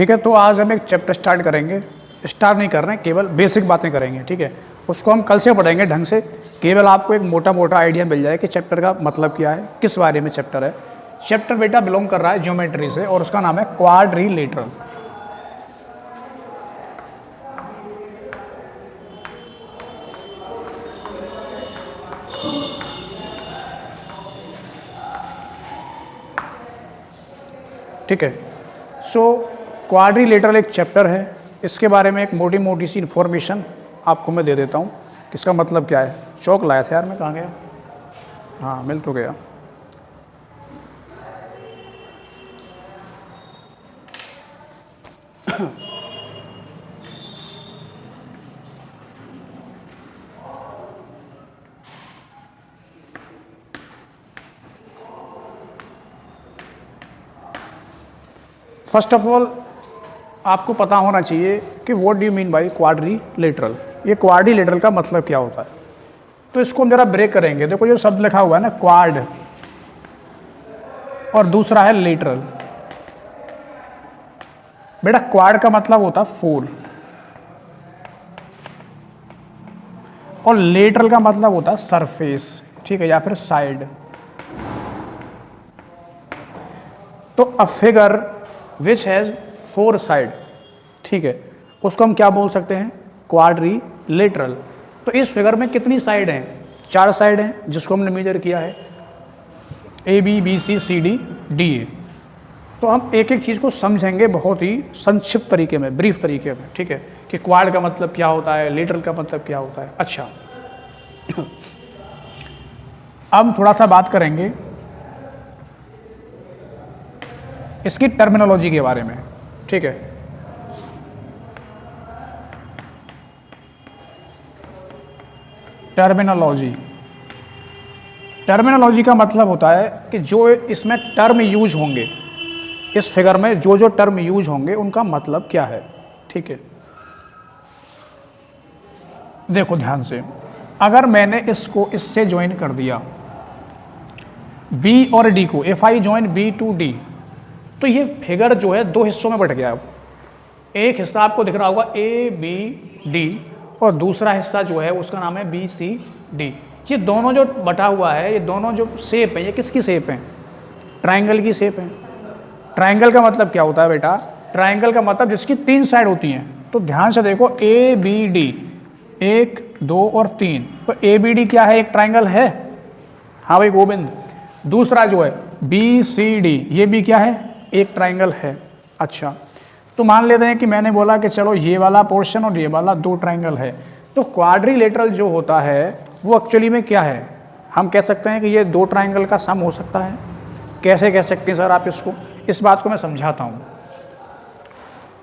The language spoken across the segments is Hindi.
ठीक है, तो आज हम एक चैप्टर स्टार्ट करेंगे। स्टार्ट नहीं कर रहे हैं, केवल बेसिक बातें करेंगे। ठीक है, उसको हम कल से पढ़ेंगे ढंग से। केवल आपको एक मोटा मोटा आइडिया मिल जाए कि चैप्टर का मतलब क्या है, किस बारे में चैप्टर है। चैप्टर बेटा बिलोंग कर रहा है ज्योमेट्री से और उसका नाम है क्वाड्रिलेटरल। ठीक है, सो क्वाड्रिलेटरल एक चैप्टर है। इसके बारे में एक मोटी मोटी सी इन्फॉर्मेशन आपको मैं दे देता हूँ कि इसका मतलब क्या है। चौक लाया था यार मैं, कहाँ गया? हाँ, मिल तो गया। फर्स्ट ऑफ ऑल आपको पता होना चाहिए कि what do you mean by quadrilateral. ये क्वाड्रिलेटरल का मतलब क्या होता है, तो इसको हम जरा ब्रेक करेंगे। देखो जो शब्द लिखा हुआ है ना, क्वाड, और दूसरा है लेटरल। बेटा क्वाड का मतलब होता है फोर, और लेटरल का मतलब होता है सरफेस, ठीक है, या फिर साइड। तो a figure which has four side, ठीक है, उसको हम क्या बोल सकते हैं? क्वाड्रिलेटरल। तो इस फिगर में कितनी साइड हैं? चार साइड हैं, जिसको हमने मेजर किया है A B B C C D D A. तो हम एक एक चीज़ को समझेंगे बहुत ही संक्षिप्त तरीके में, ब्रीफ तरीके में। ठीक है, कि क्वाड का मतलब क्या होता है, लेटरल का मतलब क्या होता है। अच्छा, अब थोड़ा सा बात करेंगे इसकी टर्मिनोलॉजी के बारे में। ठीक है, टर्मिनोलॉजी। टर्मिनोलॉजी का मतलब होता है कि जो इसमें टर्म यूज होंगे, इस फिगर में जो जो टर्म यूज होंगे उनका मतलब क्या है। ठीक है, देखो ध्यान से, अगर मैंने इसको इससे ज्वाइन कर दिया बी और डी को, if I join B to D, तो ये फिगर जो है दो हिस्सों में बट गया। एक हिस्सा आपको दिख रहा होगा ए बी डी, और दूसरा हिस्सा जो है उसका नाम है बी सी डी। ये दोनों जो बटा हुआ है, ये दोनों जो शेप है, ये किसकी शेप है? ट्राइंगल की शेप है। ट्राइंगल का मतलब क्या होता है बेटा? ट्राइंगल का मतलब जिसकी तीन साइड होती हैं। तो ध्यान से देखो, ए बी डी, एक दो और तीन, तो ए बी डी क्या है? एक ट्राइंगल है। हाँ भाई गोविंद। दूसरा जो है बी सी डी, ये भी क्या है? एक ट्राइंगल है। अच्छा, तो मान लेते हैं कि मैंने बोला कि चलो ये वाला पोर्शन और ये वाला दो ट्राइंगल है। तो क्वाड्रिलेटरल जो होता है वो एक्चुअली में क्या है? हम कह सकते हैं कि ये दो ट्राइंगल का सम हो सकता है। कैसे कह सकते हैं सर आप इसको? इस बात को मैं समझाता हूँ।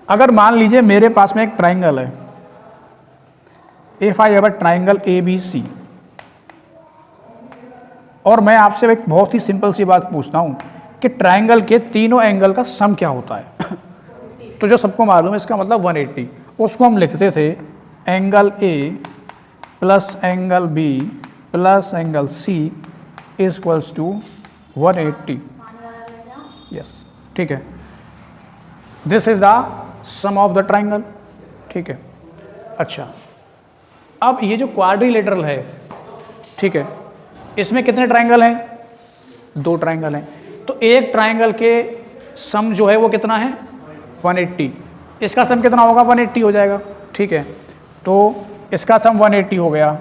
अगर मान लीजिए मेरे पास में एक ट्राइंगल है, if I have a triangle A B C, और मैं आपसे एक बहुत ही सिंपल सी बात पूछता हूँ कि ट्राइंगल के तीनों एंगल का सम क्या होता है? तो जो सबको मालूम है, इसका मतलब 180। उसको हम लिखते थे angle A plus angle B plus angle C is equals to 180। Yes, ठीक है, this is the sum of the triangle. ठीक है, अच्छा, अब ये जो क्वाड्रिलेटरल है, ठीक है, इसमें कितने ट्राइंगल हैं? दो ट्राइंगल हैं। तो एक ट्राइंगल के सम जो है वो कितना है? 180। इसका सम कितना होगा? 180 हो जाएगा। ठीक है, तो इसका सम 180 हो गया,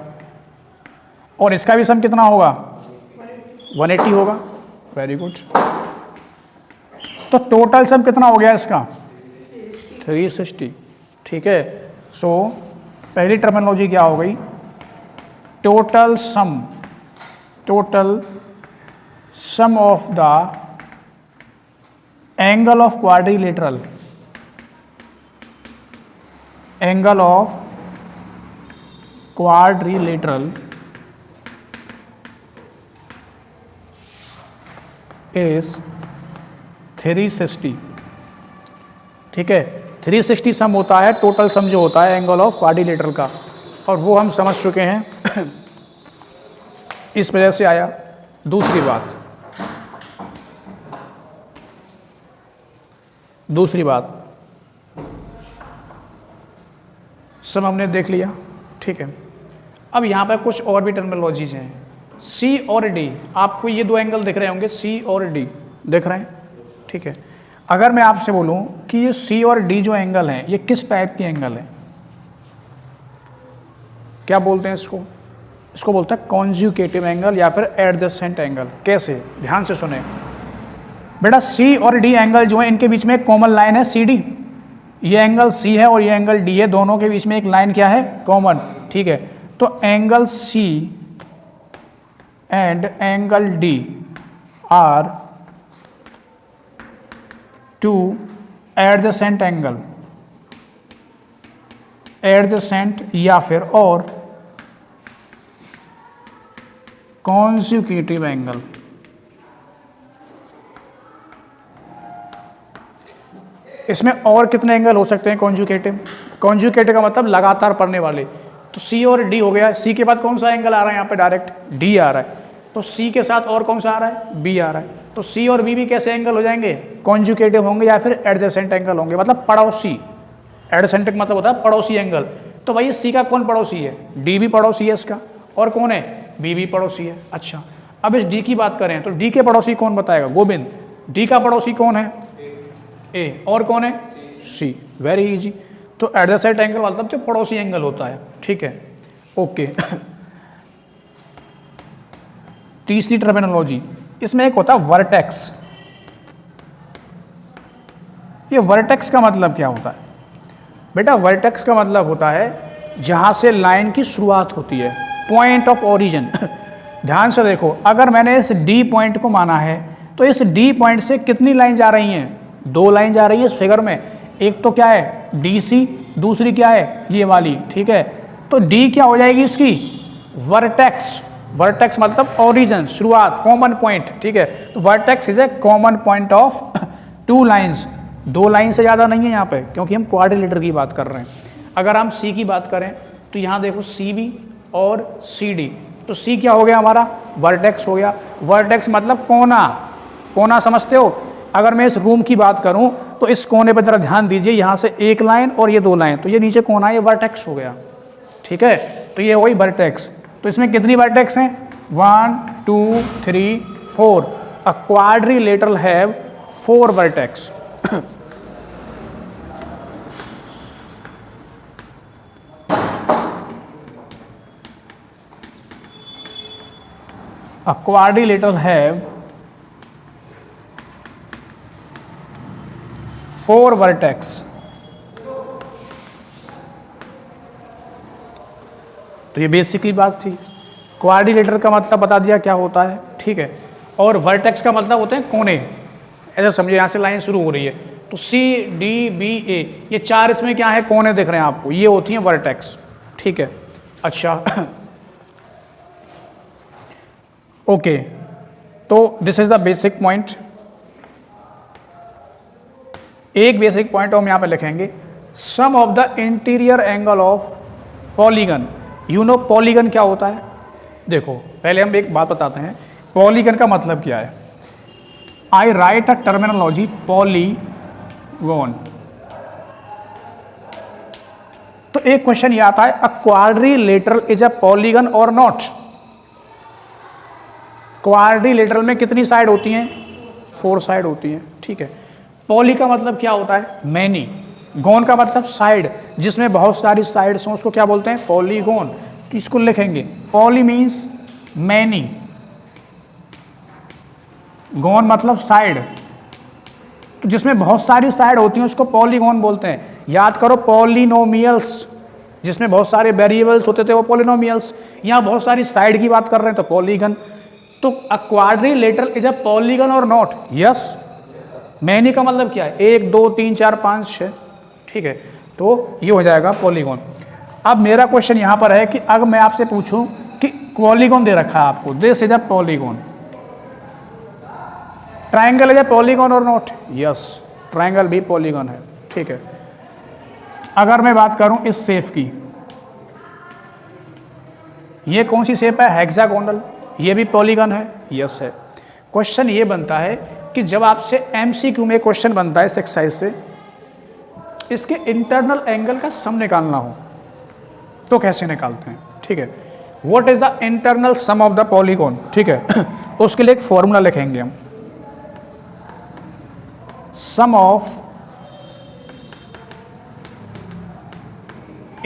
और इसका भी सम कितना होगा? 180 होगा। Very good. तो टोटल सम कितना हो गया इसका? 360। ठीक है, सो पहली टर्मिनोलॉजी क्या हो गई? Total sum, total sum of the angle of quadrilateral, angle of quadrilateral is 360। ठीक है, 360 सम होता है, टोटल सम जो होता है एंगल ऑफ क्वाड्रिलेटरल का, और वो हम समझ चुके हैं। इस वजह से आया। दूसरी बात, दूसरी बात, सब हमने देख लिया, ठीक है। अब यहाँ पर कुछ और भी टर्मिनोलॉजीज हैं। सी और डी, आपको ये दो एंगल दिख रहे होंगे, सी और डी दिख रहे हैं, ठीक है। अगर मैं आपसे बोलूँ कि ये सी और डी जो एंगल हैं ये किस टाइप की एंगल है, क्या बोलते हैं इसको? इसको बोलते हैं कॉन्जुगेटिव एंगल या फिर एडजेसेंट एंगल। कैसे? ध्यान से सुने बेटा, सी और डी एंगल जो है इनके बीच में एक कॉमन लाइन है सी डी। ये एंगल सी है और ये एंगल डी है, दोनों के बीच में एक लाइन क्या है? कॉमन, ठीक है। तो angle C and angle D are two adjacent angle, adjacent या फिर और कॉन्जुगेटिव एंगल। इसमें और कितने एंगल हो सकते हैं कॉन्जुगेटिव? कॉन्जुगेटिव का मतलब लगातार पड़ने वाले। तो सी और डी हो गया, सी के बाद कौन सा एंगल आ रहा है यहाँ पे? डायरेक्ट डी आ रहा है। तो सी के साथ और कौन सा आ रहा है? बी आ रहा है। तो सी और बी भी कैसे एंगल हो जाएंगे? कॉन्जुगेटिव होंगे या फिर एडजेसेंट एंगल होंगे, मतलब पड़ोसी। एडजेसेंट का मतलब होता है पड़ोसी एंगल। तो भाई सी का कौन पड़ोसी है? डी भी पड़ोसी है इसका, और कौन है? बी भी पड़ोसी है। अच्छा, अब इस डी की बात करें तो डी के पड़ोसी कौन बताएगा? गोविंद। डी का पड़ोसी कौन है? ए। और कौन है? सी। Very easy. तो एडजेसेंट एंगल मतलब जो पड़ोसी एंगल होता है, ठीक है, ओके। तीसरी टर्मिनोलॉजी, इसमें एक होता है वर्टेक्स। ये वर्टेक्स का मतलब क्या होता है बेटा? वर्टेक्स का मतलब होता है जहां से लाइन की शुरुआत होती है, पॉइंट ऑफ ओरिजिन। ध्यान से देखो, अगर मैंने इस डी पॉइंट को माना है तो इस डी पॉइंट से कितनी लाइन जा रही हैं? दो लाइन जा रही है इस फिगर में। एक तो क्या है? डी सी, दूसरी क्या है? ये वाली, ठीक है। तो डी क्या हो जाएगी इसकी? वर्टेक्स। वर्टेक्स मतलब ओरिजिन, शुरुआत, कॉमन पॉइंट, ठीक है। तो vertex is a common point of two lines. दो लाइन से ज़्यादा नहीं है यहाँ पे, क्योंकि हम क्वाड्रिलेटरल की बात कर रहे हैं। अगर हम सी की बात करें तो यहाँ देखो सी बी और सी डी। तो सी क्या हो गया हमारा? वर्टेक्स हो गया। वर्टेक्स मतलब कोना। कोना समझते हो? अगर मैं इस रूम की बात करूं तो इस कोने पर जरा ध्यान दीजिए, यहाँ से एक लाइन और ये दो लाइन, तो ये नीचे कोना है, ये वर्टेक्स हो गया, ठीक है। तो ये वही वर्टेक्स। तो इसमें कितनी वर्टेक्स हैं? 1 2 3 4। अ quadrilateral have 4 vertex. A quadrilateral have 4 vertex। तो ये बेसिक की बात थी। क्वाड्रिलेटरल का मतलब बता दिया क्या होता है, ठीक है। और वर्टेक्स का मतलब होते हैं कोने। ऐसा समझिए, यहाँ से लाइन शुरू हो रही है तो सी डी बी ए, ये 4 इसमें क्या है? कोने दिख रहे हैं आपको, ये होती हैं वर्टेक्स, ठीक है। अच्छा, ओके, तो this is the basic point. एक बेसिक पॉइंट हम यहाँ पे लिखेंगे, sum of the interior angle of polygon. You know polygon क्या होता है? देखो, पहले हम एक बात बताते हैं, पॉलीगन का मतलब क्या है। आई राइट अ टर्मिनोलॉजी पॉलीगॉन। तो एक क्वेश्चन ये आता है, अ क्वाड्रिलेटरल इज अ पॉलीगन और नॉट। क्वाड्रिलेटरल में कितनी साइड होती हैं? 4 साइड होती हैं, ठीक है। पॉली का मतलब क्या होता है? मैनी। गॉन का मतलब साइड, जिसमें बहुत सारी साइड्स हों उसको क्या बोलते हैं? पॉलीगॉन। तो इसको लिखेंगे, पॉली मीन्स मैनी, गॉन मतलब साइड। तो जिसमें बहुत सारी साइड होती हैं उसको पॉलीगॉन बोलते हैं। याद करो, पॉलिनोमियल्स, जिसमें बहुत सारे वेरिएबल्स होते थे वो पॉलिनोमियल्स। यहाँ बहुत सारी साइड की बात कर रहे हैं तो पॉलीगन। तो अ क्वाड्रिलेटरल इज अ पॉलीगन और नॉट? यस। मैनी का मतलब क्या है? 1 2 3 4 5 6, ठीक है। तो ये हो जाएगा पॉलीगॉन। अब मेरा क्वेश्चन यहाँ पर है कि अगर मैं आपसे पूछूं कि पॉलीगॉन दे रखा है आपको, this is a polygon, triangle is a polygon और नॉट? यस, ट्राइंगल भी पॉलीगॉन है, ठीक है। अगर मैं बात करूं इस शेप की, ये कौन सी शेप है? हेक्सागोनल। ये भी पॉलीगन है? यस है। क्वेश्चन ये बनता है कि जब आपसे एमसीक्यू में क्वेश्चन बनता है इस एक्सरसाइज से, इसके इंटरनल एंगल का सम निकालना हो, तो कैसे निकालते हैं, ठीक है। What is the internal sum of the polygon, ठीक है। तो उसके लिए एक फॉर्मूला लिखेंगे हम, sum of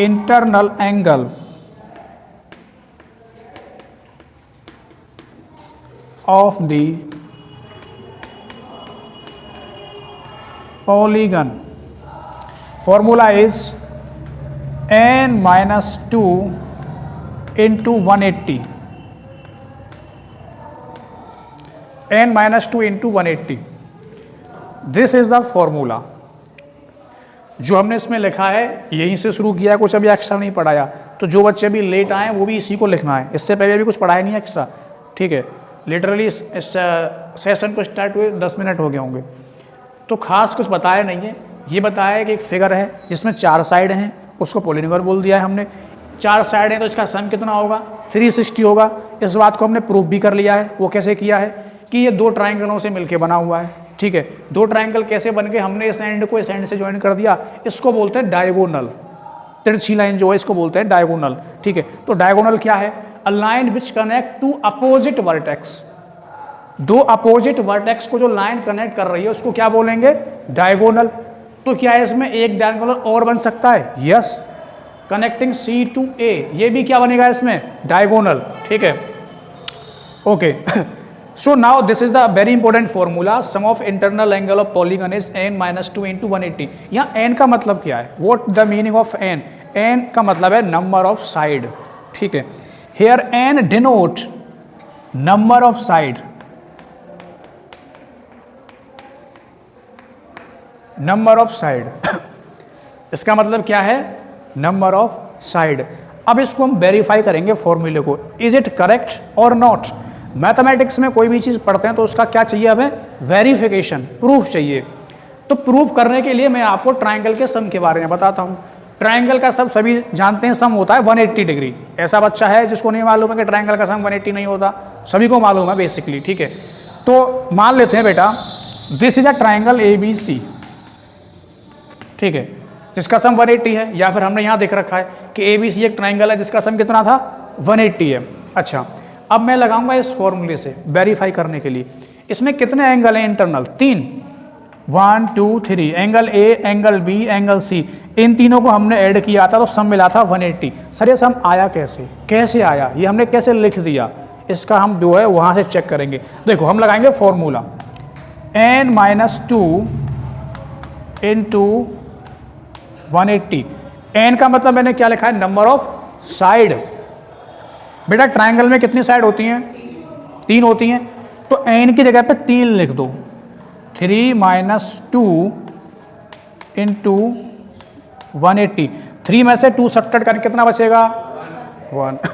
internal angle of the polygon formula is n minus 2 into 180, n minus 2 into 180, this is the formula। जो हमने इसमें लिखा है यहीं से शुरू किया है, कुछ अभी एक्स्ट्रा नहीं पढ़ाया, तो जो बच्चे अभी लेट आए वो भी इसी को लिखना है, इससे पहले भी कुछ पढ़ाया नहीं एक्स्ट्रा, ठीक है। लिटरली इस सेशन को स्टार्ट हुए 10 मिनट हो गए होंगे, तो खास कुछ बताया नहीं है। ये बताया है कि एक फिगर है जिसमें 4 साइड हैं, उसको पॉलीगॉन बोल दिया है हमने। 4 साइड हैं तो इसका सम कितना होगा, 360 होगा। इस बात को हमने प्रूव भी कर लिया है। वो कैसे किया है कि ये 2 ट्राइंगलों से मिलके बना हुआ है, ठीक है। 2 ट्राइंगल कैसे बन गए, हमने इस एंड को इस एंड से ज्वाइन कर दिया, इसको बोलते हैं डायगोनल। तिरछी लाइन जो है इसको बोलते हैं डायगोनल, ठीक है। तो डायगोनल क्या है, a line which connect two opposite vertex. 2 opposite vertex को जो लाइन कनेक्ट कर रही है उसको क्या बोलेंगे, डायगोनल। तो क्या है इसमें एक डायगोनल और बन सकता है, yes, connecting C to A, ये भी क्या बनेगा इसमें, डायगोनल, ठीक है, okay. So now this is the very important formula, sum of internal angle of polygon is n minus 2 into 180। यहाँ n का मतलब क्या है, what the meaning of n, n का मतलब है नंबर ऑफ साइड, ठीक है। Here n denote number of side, number of side इसका मतलब क्या है, नंबर ऑफ साइड। अब इसको हम वेरीफाई करेंगे फॉर्मूले को, इज इट करेक्ट और नॉट। मैथमेटिक्स में कोई भी चीज़ पढ़ते हैं तो उसका क्या चाहिए हमें, वेरिफिकेशन, प्रूफ चाहिए। तो प्रूफ करने के लिए मैं आपको ट्राइंगल के सम के बारे में बताता हूँ। ट्राइंगल का सम सभी जानते हैं, सम होता है 180 डिग्री। ऐसा बच्चा है जिसको नहीं मालूम है कि ट्राइंगल का सम 180 नहीं होता, सभी को मालूम है बेसिकली, ठीक है। तो मान लेते हैं बेटा, this is a triangle ABC, ठीक है, जिसका सम 180 है, या फिर हमने यहाँ देख रखा है कि ABC एक ट्राइंगल है जिसका सम कितना था, 180 है। अच्छा, अब मैं लगाऊंगा इस फॉर्मूले से वेरीफाई करने के लिए, इसमें कितने एंगल हैं internal, 3, 1 2 3, angle A, angle B, angle C, इन तीनों को हमने ऐड किया था तो सम मिला था 180। सर ये सम आया कैसे, कैसे आया, ये हमने कैसे लिख दिया, इसका हम जो है वहाँ से चेक करेंगे। देखो हम लगाएंगे formula n minus 2 into 180। n का मतलब मैंने क्या लिखा है, नंबर ऑफ साइड। बेटा ट्राइंगल में कितनी साइड होती हैं, 3 होती हैं, तो n की जगह पे 3 लिख दो, 3 minus 2 into 180। 3 में से 2 सब्ट्रैक्ट करके कितना बचेगा, 1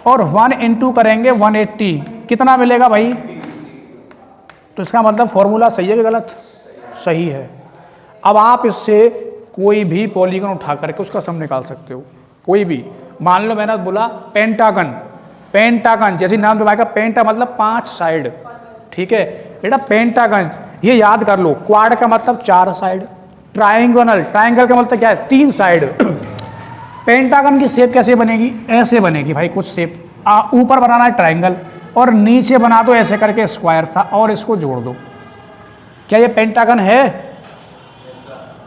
और 1 इंटू करेंगे 180, कितना मिलेगा भाई। तो इसका मतलब फॉर्मूला सही है कि गलत, सही है। अब आप इससे कोई भी पॉलीगन उठा करके उसका सम निकाल सकते हो, कोई भी। मान लो मैंने बोला पेंटागन, पेंटागन जैसे नाम दबाएगा, पेंटा मतलब 5 साइड, ठीक है बेटा। पेंटागन ये याद कर लो, क्वाड का मतलब 4 साइड, ट्राइंगोनल, ट्राइंगल का मतलब क्या है, 3 साइड। पेंटागन की शेप कैसे बनेगी, ऐसे बनेगी भाई, कुछ शेप ऊपर बनाना है ट्राइंगल और नीचे बना दो ऐसे करके स्क्वायर था और इसको जोड़ दो। क्या ये पेंटागन है,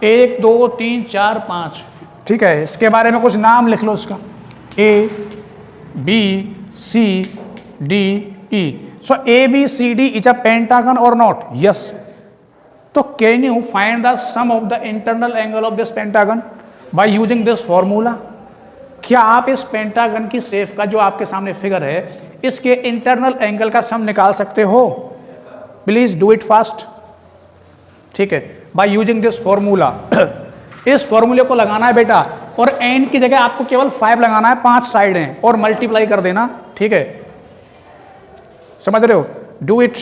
1 2 3 4 5, ठीक है। इसके बारे में कुछ नाम लिख लो उसका, A B C D E। So ABCD is a pentagon और नॉट, यस। तो can you find the sum of the internal angle of this pentagon by using this formula. क्या आप इस पेंटागन की शेप का जो आपके सामने फिगर है, इसके इंटरनल एंगल का सम निकाल सकते हो, प्लीज डू इट फास्ट, ठीक है, बाय यूजिंग दिस फॉर्मूला। इस फॉर्मूले को लगाना है बेटा, और n की जगह आपको केवल 5 लगाना है, 5 साइड हैं और मल्टीप्लाई कर देना, ठीक है, समझ रहे हो, डू इट,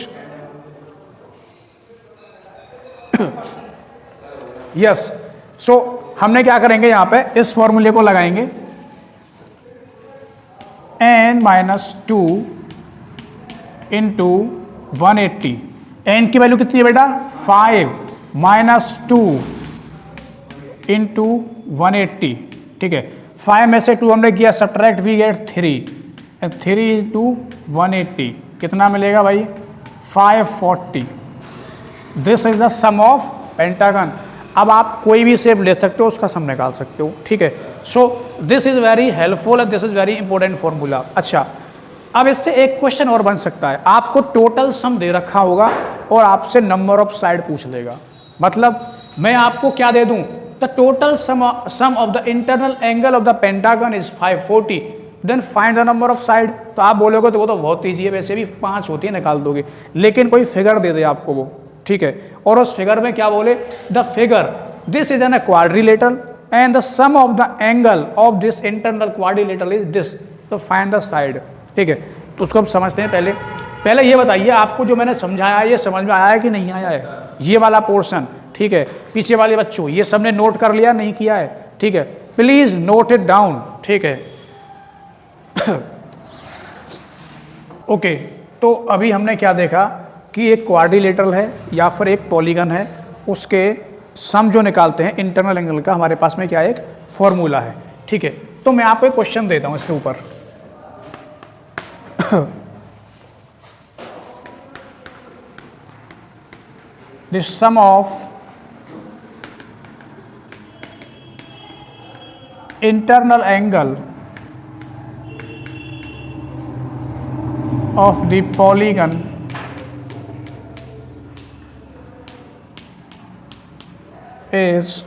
यस। सो हमने क्या करेंगे, यहां पे इस फॉर्मूले को लगाएंगे, n minus 2 into 180। n की वैल्यू कितनी है बेटा, 5 minus 2 into 180, ठीक है। 5 में से 2 हमने किया सब्ट्रैक्ट, वी गेट 3, 3 into 180 कितना मिलेगा भाई 540। This is the sum of pentagon. अब आप कोई भी शेप ले सकते हो, उसका सम निकाल सकते हो, ठीक है। So this is very helpful and this is very important formula. अच्छा, अब इससे एक क्वेश्चन और बन सकता है, आपको टोटल सम दे रखा होगा और आपसे नंबर ऑफ साइड पूछ लेगा। मतलब मैं आपको क्या दे दूं, the total sum of the internal angle of the pentagon is 540, then find the number of side. तो आप बोलोगे तो वो तो बहुत ईजी है, वैसे भी 5 होती है, निकाल दोगे। लेकिन कोई फिगर दे दे आपको वो, ठीक है, और उस फिगर में क्या बोले, the figure this is an quadrilateral and the sum of the angle of this internal quadrilateral is this, तो फाइंड द साइड, ठीक है। तो उसको हम समझते हैं। पहले ये बताइए, आपको जो मैंने समझाया ये समझ में आया है कि नहीं आया है, ये वाला पोर्शन, ठीक है। पीछे वाले बच्चों ये सबने नोट कर लिया, नहीं किया है, ठीक है, प्लीज नोट इट डाउन, ठीक है। ओके, तो अभी हमने क्या देखा कि एक क्वाड्रिलेटरल है या फिर एक पॉलीगन है, उसके सम जो निकालते हैं इंटरनल एंगल का, हमारे पास में क्या एक फॉर्मूला है, ठीक है। तो मैं आपको एक क्वेश्चन देता हूं इसके ऊपर। The sum of internal angle of the polygon is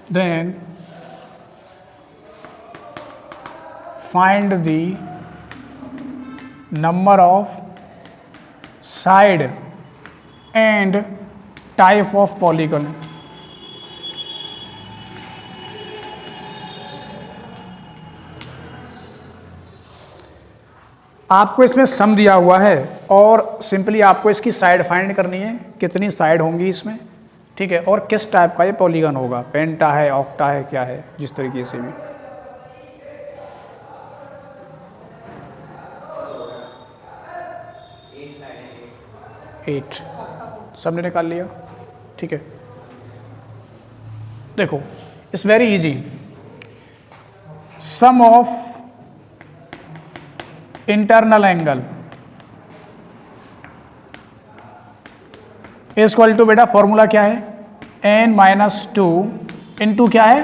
then find the number of side and type of polygon। आपको इसमें सम दिया हुआ है और सिंपली आपको इसकी साइड फाइंड करनी है, कितनी साइड होंगी इसमें, ठीक है, और किस टाइप का ये पॉलीगन होगा, पेंटा है, ऑक्टा है, क्या है, जिस तरीके से भी। एट सबने निकाल लिया, ठीक है। देखो it's very easy, sum of internal angle is equal to, बेटा फॉर्मूला क्या है, n-2 इंटू क्या है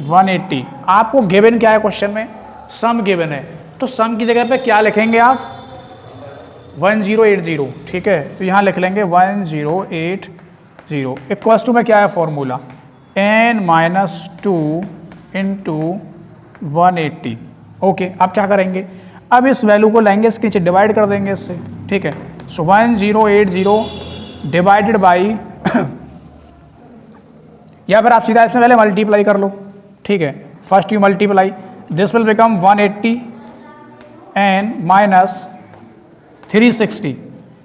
180। आपको गिवन क्या है क्वेश्चन में, सम गिवन है, तो सम की जगह पे क्या लिखेंगे आप 1080, ठीक है। तो यहाँ लिख लेंगे 1080 इक्वल्स टू में क्या है फॉर्मूला n-2 इंटू 180। ओके, अब क्या करेंगे, अब इस वैल्यू को लेंगे, इसके नीचे डिवाइड कर देंगे इससे, ठीक है। सो 1080 डिवाइडेड बाई या फिर आप सीधा इससे पहले मल्टीप्लाई कर लो, ठीक है। First you multiply, this will become 180 and minus 360,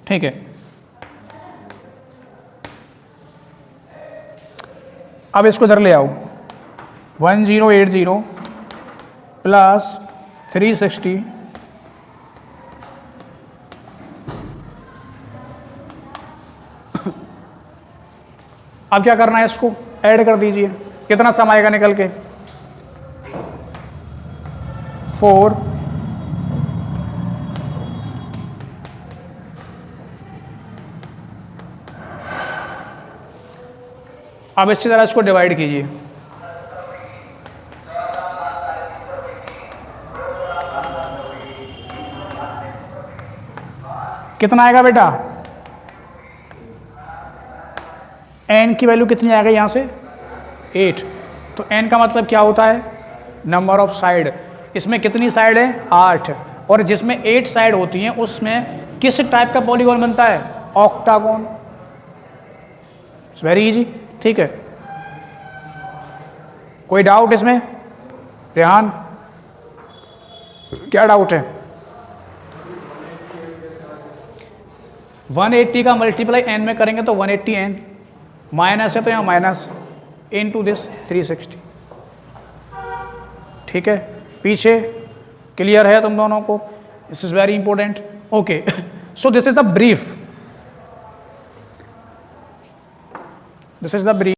ठीक है। अब इसको इधर ले आओ, 1080 प्लस 360 अब क्या करना है, इसको ऐड कर दीजिए, कितना सम आएगा निकल के 4। अब इसी तरह इसको डिवाइड कीजिए, कितना आएगा बेटा, n की वैल्यू कितनी आएगा यहाँ से 8। तो n का मतलब क्या होता है, नंबर ऑफ साइड। इसमें कितनी साइड है 8, और जिसमें 8 साइड होती हैं उसमें किस टाइप का पॉलीगॉन बनता है, ऑक्टागोन। इट्स वेरी इजी, ठीक है। कोई डाउट इसमें, रेहान क्या डाउट है। 180 का मल्टीप्लाई n में करेंगे तो 180n, माइनस है तो यहाँ माइनस, इनटू दिस 360। ठीक है, पीछे क्लियर है तुम दोनों को? This is very important. Okay, so this is the brief, this is the brief.